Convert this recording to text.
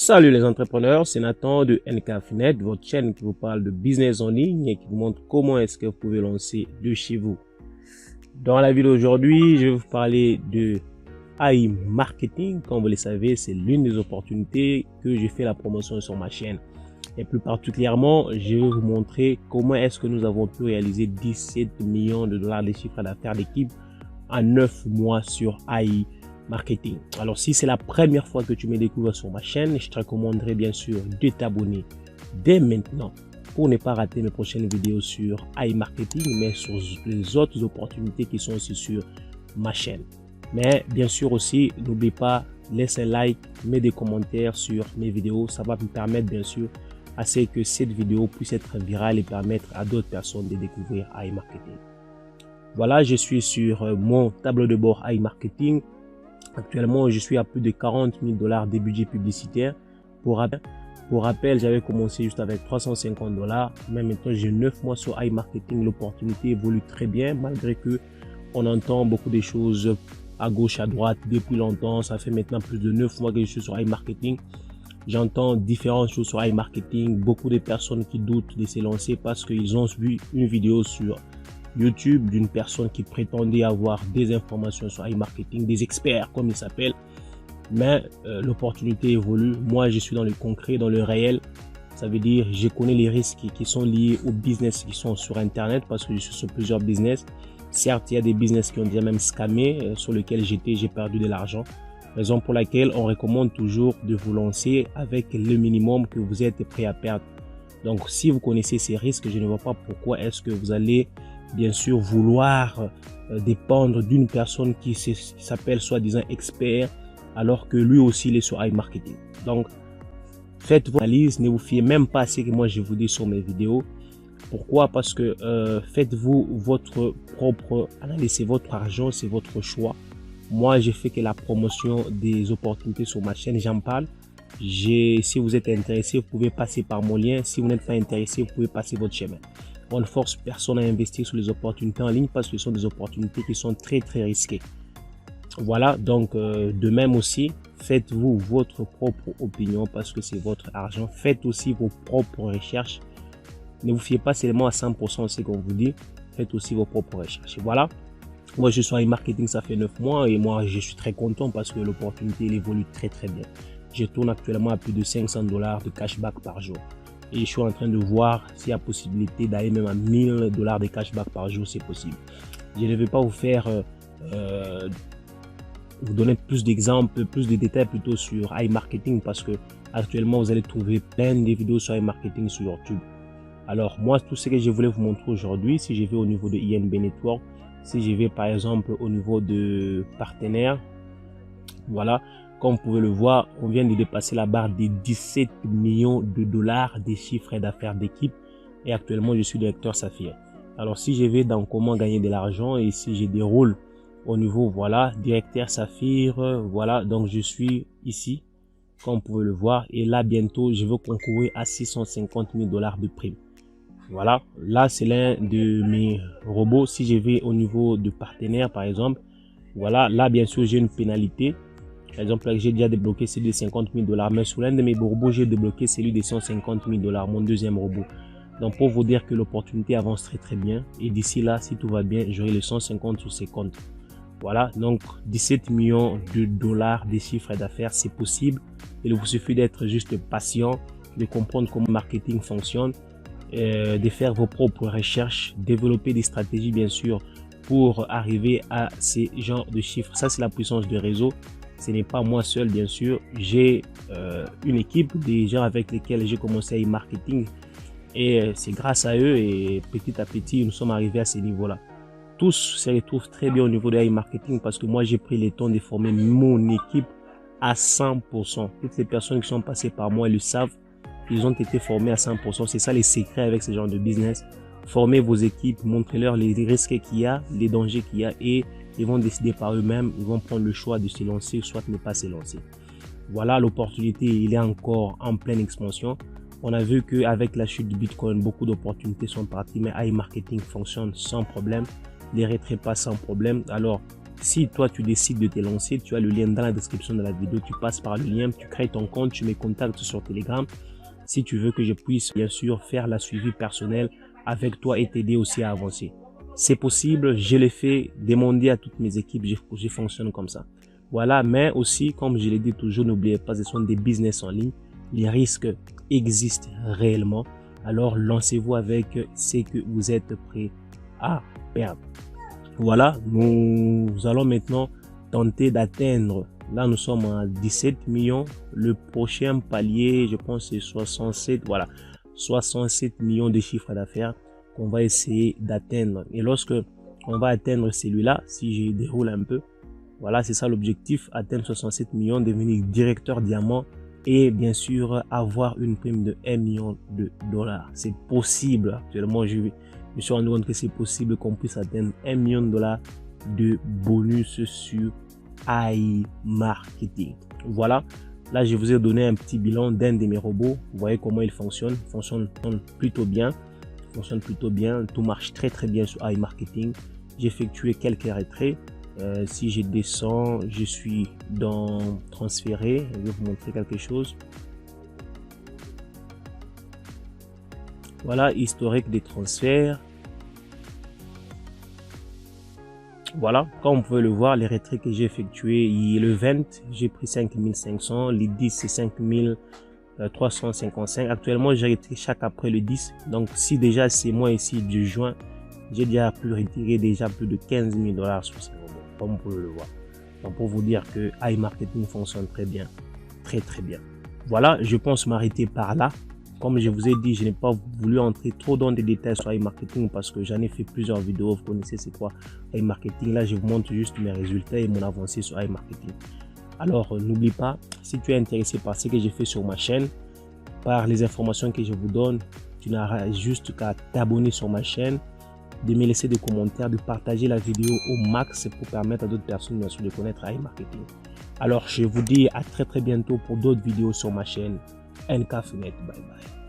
Salut les entrepreneurs, c'est Nathan de NKFnet, votre chaîne qui vous parle de business en ligne et qui vous montre comment est-ce que vous pouvez lancer de chez vous. Dans la vidéo d'aujourd'hui, je vais vous parler de AI Marketing. Comme vous le savez, c'est l'une des opportunités que j'ai fait la promotion sur ma chaîne. Et plus particulièrement, je vais vous montrer comment est-ce que nous avons pu réaliser 17 millions de dollars de chiffre d'affaires d'équipe en 9 mois sur AI Marketing. Alors si c'est la première fois que tu me découvres sur ma chaîne, je te recommanderais bien sûr de t'abonner dès maintenant pour ne pas rater mes prochaines vidéos sur AI Marketing, mais sur les autres opportunités qui sont aussi sur ma chaîne. Mais bien sûr aussi, n'oublie pas, laisse un like, mets des commentaires sur mes vidéos. Ça va me permettre bien sûr à ce que cette vidéo puisse être virale et permettre à d'autres personnes de découvrir AI Marketing. Voilà, je suis sur mon tableau de bord AI Marketing. Actuellement, je suis à plus de 40 000 dollars de budget publicitaire. Pour rappel, j'avais commencé juste avec 350 dollars. Mais maintenant, j'ai 9 mois sur AI Marketing. L'opportunité évolue très bien, malgré que on entend beaucoup de choses à gauche, à droite depuis longtemps. Ça fait maintenant plus de 9 mois que je suis sur AI Marketing. J'entends différentes choses sur AI Marketing. Beaucoup de personnes qui doutent de se lancer parce qu'ils ont vu une vidéo sur YouTube d'une personne qui prétendait avoir des informations sur AI Marketing, des experts comme ils s'appellent. Mais l'opportunité évolue. Moi, je suis dans le concret, dans le réel. Ça veut dire je connais les risques qui sont liés aux business qui sont sur Internet parce que je suis sur plusieurs business. Certes, il y a des business qui ont déjà même scammé, sur lesquels j'ai perdu de l'argent. Raison pour laquelle on recommande toujours de vous lancer avec le minimum que vous êtes prêt à perdre. Donc, si vous connaissez ces risques, je ne vois pas pourquoi est-ce que vous allez bien sûr vouloir dépendre d'une personne qui s'appelle soi-disant expert alors que lui aussi il est sur AI Marketing. Donc, faites vos analyses, ne vous fiez même pas à ce que moi je vous dis sur mes vidéos. Pourquoi? Parce que faites-vous votre propre analyse, c'est votre argent, c'est votre choix. Moi, j'ai fait que la promotion des opportunités sur ma chaîne, j'en parle. Si vous êtes intéressé, vous pouvez passer par mon lien. Si vous n'êtes pas intéressé, vous pouvez passer votre chemin. On ne force personne à investir sur les opportunités en ligne parce que ce sont des opportunités qui sont très risquées. Voilà, donc de même aussi, faites-vous votre propre opinion parce que c'est votre argent. Faites aussi vos propres recherches. Ne vous fiez pas seulement à 100% de ce qu'on vous dit. Faites aussi vos propres recherches. Voilà, moi je suis en marketing, ça fait 9 mois et moi je suis très content parce que l'opportunité évolue très bien. Je tourne actuellement à plus de 500 dollars de cashback par jour. Et je suis en train de voir s'il y a possibilité d'aller même à 1000 dollars de cashback par jour, c'est possible. Je ne vais pas vous faire, vous donner plus d'exemples, plus de détails plutôt sur AI Marketing parce que actuellement vous allez trouver plein de vidéos sur AI Marketing sur YouTube. Alors moi, tout ce que je voulais vous montrer aujourd'hui, si je vais au niveau de INB Network, si je vais par exemple au niveau de partenaires, voilà. Comme vous pouvez le voir, on vient de dépasser la barre des 17 millions de dollars de chiffre d'affaires d'équipe et actuellement je suis directeur Saphir. Alors si je vais dans comment gagner de l'argent et si je déroule au niveau, voilà, directeur Saphir, voilà, donc je suis ici comme vous pouvez le voir et là bientôt je vais concourir à 650 000 dollars de prime. Voilà, là c'est l'un de mes robots. Si je vais au niveau de partenaire par exemple, voilà, là bien sûr j'ai une pénalité. Par exemple, j'ai déjà débloqué celui de 50 000 dollars, mais sur l'un de mes robots, j'ai débloqué celui de 150 000 dollars, mon deuxième robot. Donc, pour vous dire que l'opportunité avance très bien. Et d'ici là, si tout va bien, j'aurai les 150 sur ces comptes. Voilà, donc 17 millions de dollars de chiffre d'affaires, c'est possible. Il vous suffit d'être juste patient, de comprendre comment le marketing fonctionne, de faire vos propres recherches, développer des stratégies, bien sûr, pour arriver à ces genres de chiffres. Ça, c'est la puissance du réseau. Ce n'est pas moi seul, bien sûr. J'ai une équipe des gens avec lesquels j'ai commencé à y marketing et c'est grâce à eux et petit à petit, nous sommes arrivés à ce niveau-là. Tous se retrouvent très bien au niveau de marketing parce que moi, j'ai pris le temps de former mon équipe à 100%. Toutes les personnes qui sont passées par moi, elles le savent. Ils ont été formés à 100%. C'est ça les secrets avec ce genre de business. Formez vos équipes, montrez-leur les risques qu'il y a, les dangers qu'il y a et ils vont décider par eux-mêmes, ils vont prendre le choix de se lancer, soit ne pas se lancer. Voilà, l'opportunité, il est encore en pleine expansion. On a vu qu'avec la chute du Bitcoin, beaucoup d'opportunités sont parties, mais AI Marketing fonctionne sans problème. Les retraits passent sans problème. Alors, Si toi tu décides de te lancer, tu as le lien dans la description de la vidéo, tu passes par le lien, tu crées ton compte, tu me contactes sur Telegram. Si tu veux que je puisse bien sûr faire la suivi personnel avec toi et t'aider aussi à avancer. C'est possible, je l'ai fait, demander à toutes mes équipes, je fonctionne comme ça. Voilà, mais aussi, comme je l'ai dit toujours, n'oubliez pas, ce sont des business en ligne. Les risques existent réellement. Alors, lancez-vous avec ce que vous êtes prêt à perdre. Voilà, nous allons maintenant tenter d'atteindre. Là, nous sommes à 17 millions. Le prochain palier, je pense, c'est 67. Voilà, 67 millions de chiffres d'affaires qu'on va essayer d'atteindre. Et lorsque on va atteindre celui-là, si je déroule un peu, voilà, c'est ça l'objectif, atteindre 67 millions, devenir directeur diamant et bien sûr avoir une prime de 1 million de dollars. C'est possible. Actuellement, je me suis rendu compte que c'est possible qu'on puisse atteindre 1 million de dollars de bonus sur AI Marketing. Voilà, là je vous ai donné un petit bilan d'un de mes robots. Vous voyez comment il fonctionne. Il fonctionne plutôt bien. Tout marche très bien sur AI Marketing. J'ai effectué quelques retraits. Si je descends, je suis dans transférer. Je vais vous montrer quelque chose. Voilà, historique des transferts. Voilà, comme vous pouvez le voir, les retraits que j'ai effectués, le 20, j'ai pris 5500, les 10 c'est 5355. Actuellement, j'ai retiré chaque après le 10. Donc, si déjà c'est moi ici de juin, j'ai déjà pu retirer déjà plus de 15 000 dollars sur ces robots, comme vous pouvez le voir. Donc, pour vous dire que AI Marketing fonctionne très bien, très bien. Voilà, je pense m'arrêter par là. Comme je vous ai dit, je n'ai pas voulu entrer trop dans des détails sur AI Marketing parce que j'en ai fait plusieurs vidéos. Vous connaissez c'est quoi AI Marketing. Là, je vous montre juste mes résultats et mon avancée sur AI Marketing. Alors, n'oublie pas, si tu es intéressé par ce que j'ai fait sur ma chaîne, par les informations que je vous donne, tu n'auras juste qu'à t'abonner sur ma chaîne, de me laisser des commentaires, de partager la vidéo au max pour permettre à d'autres personnes bien sûr de connaître AI Marketing. Alors, je vous dis à très bientôt pour d'autres vidéos sur ma chaîne. NK Fenech, bye bye.